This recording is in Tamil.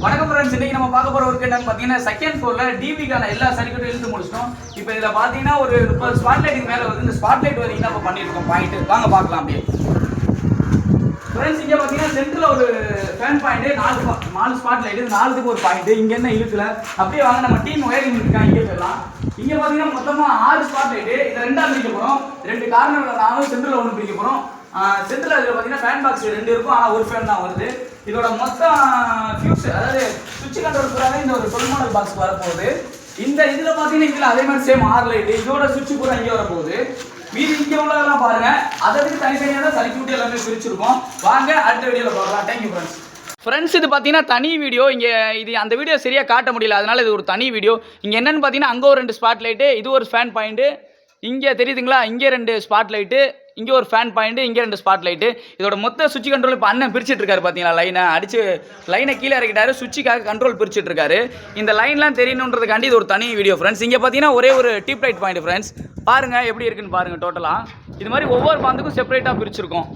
வணக்கம் ஃப்ரெண்ட்ஸ், இன்னைக்கு நம்ம பார்க்க போற ஒர்க் என்னன்னு பார்த்தீங்கன்னா செகண்ட் ஃப்ளோர்ல டிவிக்கான எல்லா சர்க்யூட்டும் இழுத்து முடிச்சிட்டோம். இப்போ இதில் பார்த்தீங்கன்னா ஒரு 30 ஸ்பாட் லைட்டுக்கு மேலே வந்து இந்த ஸ்பாட் லைட் வரைக்கும் தான் இப்போ பண்ணியிருக்கோம் பாயிண்ட். வாங்க பார்க்கலாம் அப்படியே. ஃப்ரெண்ட்ஸ், இங்கே பார்த்தீங்கன்னா சென்டரில் ஒரு ஃபேன் பாயிண்ட், 4 ஸ்பாட் லைட், 4க்கு ஒரு பாயிண்ட். இங்கே என்ன இழுக்கல. அப்படியே வாங்க நம்ம டீம் ஒயரிங் இருக்காங்க, இங்கே போயிடலாம். இங்கே பார்த்தீங்கன்னா மொத்தமாக 6 ஸ்பாட் லைட்டு. இதை 2ஆக பிரிக்க போகிறோம். 2 கார்னரில் 4, சென்டரில் 1 பிரிக்க போகிறோம். சென்டரில் இதில் பார்த்தீங்கன்னா ஃபேன் பாக்ஸ் 2 இருக்கும், ஆனால் ஒரு ஃபேன் தான் வருது. இதோட மொத்தம் ஃபியூஸ், அதாவது சுவிட்ச் கண்ட்ரோல் பூராவே இந்த ஒரு 12 மாடல் பாக்ஸ் வரப்போகுது. இந்த இதில் பார்த்தீங்கன்னா இதில் அதே மாதிரி சேம் 6 லைட்டு. இதோட சுவிட்ச் பூரா இங்கே வரப்போகுது. மீதி இங்கே உள்ளதெல்லாம் பாருங்க, அதற்கு தனித்தனியாக தான் சர்க்யூட் எல்லாமே பிரிச்சிருக்கோம். வாங்க அடுத்த வீடியோவில் பார்க்கலாம். Thank you friends. ஃப்ரெண்ட்ஸ், இது பார்த்தீங்கன்னா தனி வீடியோ. இங்கே இது அந்த வீடியோ சரியாக காட்ட முடியல, அதனால இது ஒரு தனி வீடியோ. இங்கே என்னென்னு பார்த்தீங்கன்னா அங்கே ஒரு 2 ஸ்பாட் லைட்டு, இது ஒரு ஃபேன் பாயிண்ட்டு. இங்கே தெரியுதுங்களா, இங்கே 2 ஸ்பாட் லைட்டு, இங்கே ஒரு ஃபேன் பாயிண்ட்டு, இங்கே 2 ஸ்பாட் லைட்டு. இதோட மொத்த சுவிட்ச் கண்ட்ரோல் இப்போ அண்ணன் பிரிச்சுட்டு இருக்காரு. பார்த்தீங்களா, லைனை அடிச்சு லைனை கீழே இறக்கிட்டாரு, சுவிட்சுக்காக கண்ட்ரோல் பிரிச்சுட்டு இருக்காரு. இந்த லைன்லாம் தெரியணுன்றதுக்காண்டி இது ஒரு தனி வீடியோ ஃப்ரெண்ட்ஸ். இங்கே பார்த்தீங்கன்னா ஒரே ஒரு டியூப் லைட் பாயிண்ட் ஃப்ரெண்ட்ஸ். பாருங்கள் எப்படி இருக்குன்னு பாருங்கள். டோட்டலாக இது மாதிரி ஒவ்வொரு பாந்துக்கும் செப்பரேட்டாக பிரிச்சிருக்கோம்.